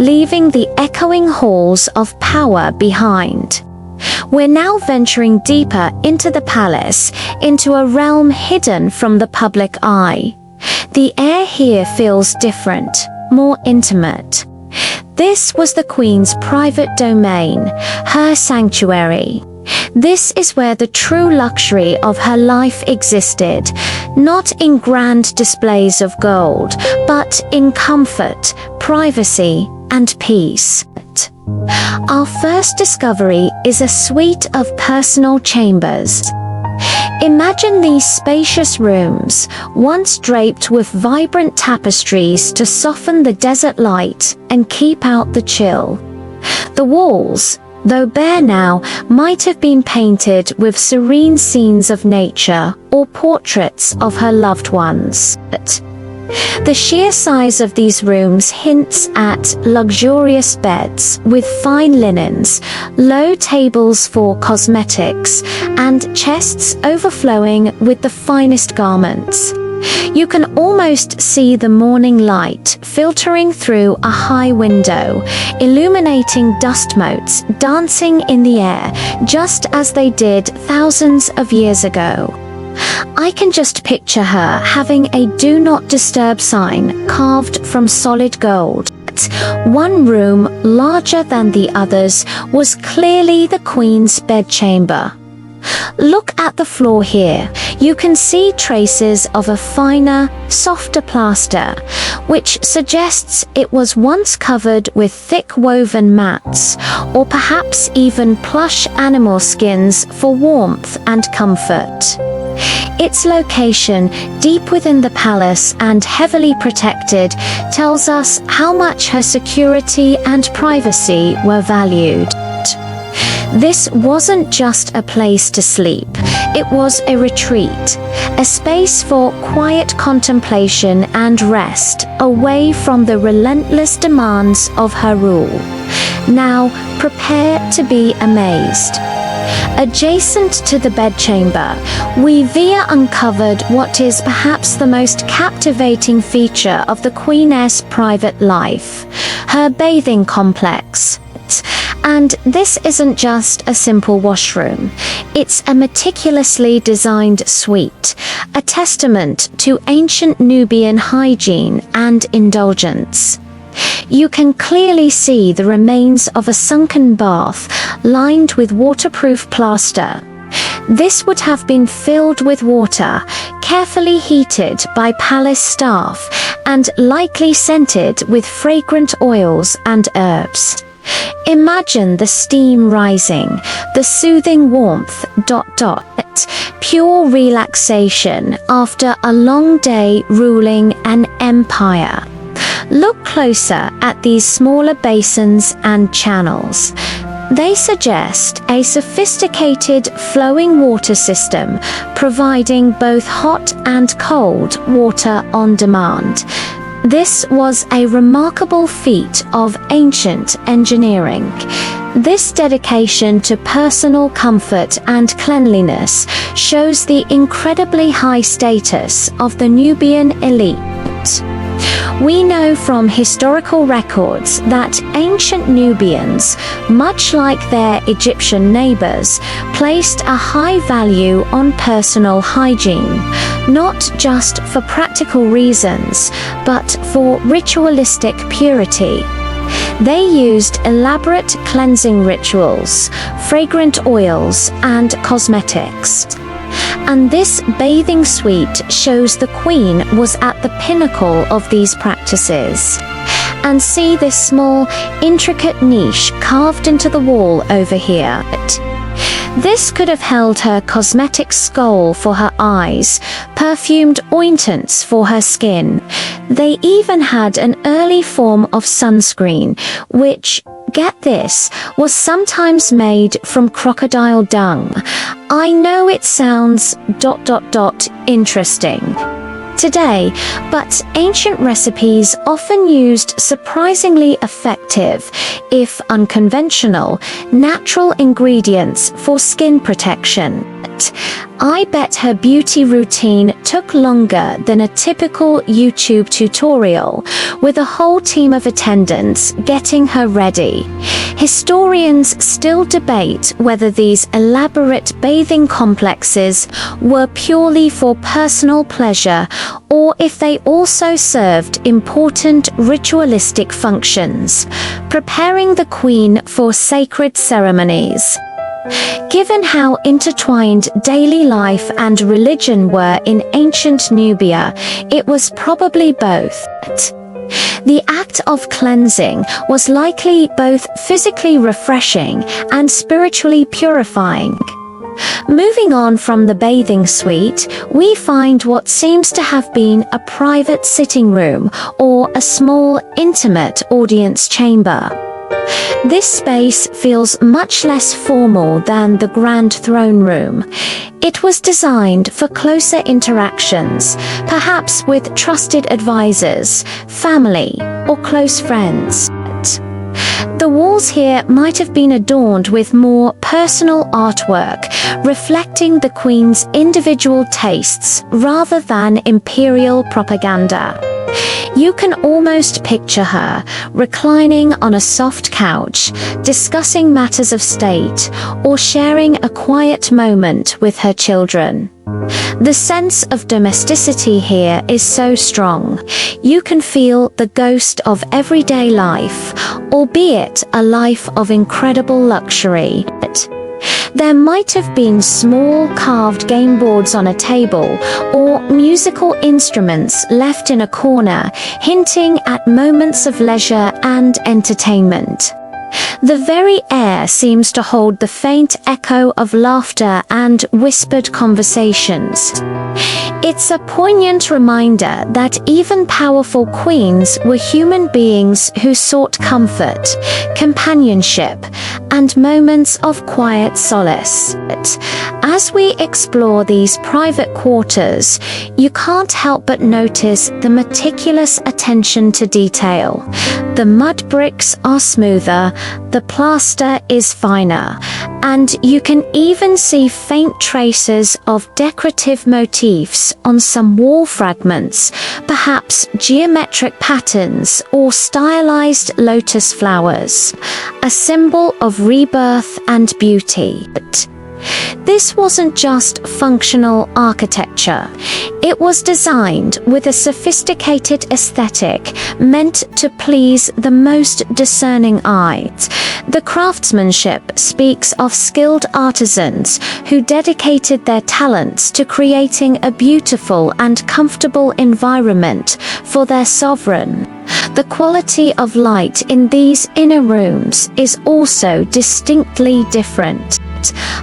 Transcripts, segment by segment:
leaving the echoing halls of power behind. We're now venturing deeper into the palace, into a realm hidden from the public eye. The air here feels different, more intimate. This was the Queen's private domain, her sanctuary. This is where the true luxury of her life existed, not in grand displays of gold, but in comfort, privacy, and peace. Our first discovery is a suite of personal chambers. Imagine these spacious rooms, once draped with vibrant tapestries to soften the desert light and keep out the chill. The walls, though bare now, might have been painted with serene scenes of nature or portraits of her loved ones. The sheer size of these rooms hints at luxurious beds with fine linens, low tables for cosmetics, and chests overflowing with the finest garments. You can almost see the morning light filtering through a high window, illuminating dust motes dancing in the air just as they did thousands of years ago. I can just picture her having a "Do Not Disturb" sign carved from solid gold. One room, larger than the others, was clearly the Queen's bedchamber. Look at the floor here. You can see traces of a finer, softer plaster, which suggests it was once covered with thick woven mats, or perhaps even plush animal skins for warmth and comfort. Its location, deep within the palace and heavily protected, tells us how much her security and privacy were valued. This wasn't just a place to sleep, it was a retreat, a space for quiet contemplation and rest, away from the relentless demands of her rule. Now, prepare to be amazed. Adjacent to the bedchamber, we uncovered what is perhaps the most captivating feature of the Queen's private life, her bathing complex. And this isn't just a simple washroom, it's a meticulously designed suite, a testament to ancient Nubian hygiene and indulgence. You can clearly see the remains of a sunken bath lined with waterproof plaster. This would have been filled with water, carefully heated by palace staff, and likely scented with fragrant oils and herbs. Imagine the steam rising, the soothing warmth, pure relaxation after a long day ruling an empire. Look closer at these smaller basins and channels. They suggest a sophisticated flowing water system, providing both hot and cold water on demand. This was a remarkable feat of ancient engineering. This dedication to personal comfort and cleanliness shows the incredibly high status of the Nubian elite. We know from historical records that ancient Nubians, much like their Egyptian neighbors, placed a high value on personal hygiene, not just for practical reasons, but for ritualistic purity. They used elaborate cleansing rituals, fragrant oils, and cosmetics. And this bathing suite shows the Queen was at the pinnacle of these practices. And see this small, intricate niche carved into the wall over here. This could have held her cosmetic skull for her eyes, perfumed ointments for her skin. They even had an early form of sunscreen, which, get this, was sometimes made from crocodile dung. I know it sounds ... interesting today, but ancient recipes often used surprisingly effective, if unconventional, natural ingredients for skin protection. I bet her beauty routine took longer than a typical YouTube tutorial, with a whole team of attendants getting her ready. Historians still debate whether these elaborate bathing complexes were purely for personal pleasure or if they also served important ritualistic functions, preparing the queen for sacred ceremonies. Given how intertwined daily life and religion were in ancient Nubia, it was probably both. The act of cleansing was likely both physically refreshing and spiritually purifying. Moving on from the bathing suite, we find what seems to have been a private sitting room or a small, intimate audience chamber. This space feels much less formal than the grand throne room. It was designed for closer interactions, perhaps with trusted advisors, family, or close friends. The walls here might have been adorned with more personal artwork, reflecting the Queen's individual tastes rather than imperial propaganda. You can almost picture her reclining on a soft couch, discussing matters of state, or sharing a quiet moment with her children. The sense of domesticity here is so strong. You can feel the ghost of everyday life, albeit a life of incredible luxury. There might have been small carved game boards on a table or musical instruments left in a corner, hinting at moments of leisure and entertainment. The very air seems to hold the faint echo of laughter and whispered conversations. It's a poignant reminder that even powerful queens were human beings who sought comfort, companionship, and moments of quiet solace. As we explore these private quarters, you can't help but notice the meticulous attention to detail. The mud bricks are smoother, the plaster is finer, and you can even see faint traces of decorative motifs on some wall fragments, perhaps geometric patterns or stylized lotus flowers, a symbol of rebirth and beauty. This wasn't just functional architecture. It was designed with a sophisticated aesthetic meant to please the most discerning eye. The craftsmanship speaks of skilled artisans who dedicated their talents to creating a beautiful and comfortable environment for their sovereign. The quality of light in these inner rooms is also distinctly different.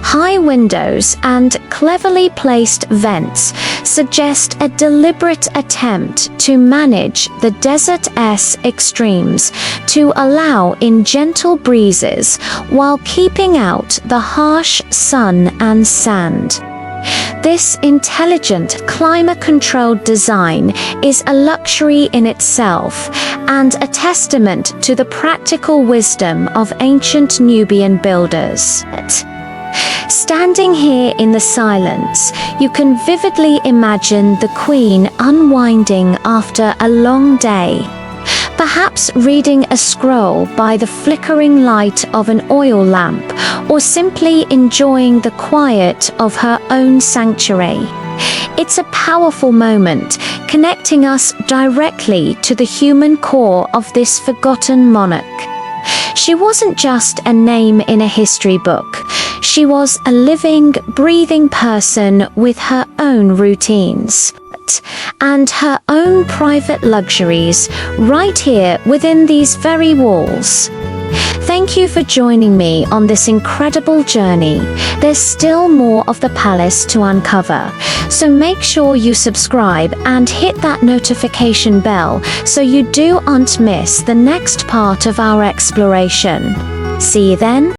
High windows and cleverly placed vents suggest a deliberate attempt to manage the desert's extremes to allow in gentle breezes while keeping out the harsh sun and sand. This intelligent, climate-controlled design is a luxury in itself and a testament to the practical wisdom of ancient Nubian builders. Standing here in the silence, you can vividly imagine the queen unwinding after a long day, perhaps reading a scroll by the flickering light of an oil lamp, or simply enjoying the quiet of her own sanctuary. It's a powerful moment, connecting us directly to the human core of this forgotten monarch. She wasn't just a name in a history book. She was a living, breathing person with her own routines and her own private luxuries right here within these very walls. Thank you for joining me on this incredible journey. There's still more of the palace to uncover, so make sure you subscribe and hit that notification bell so you don't miss the next part of our exploration. See you then.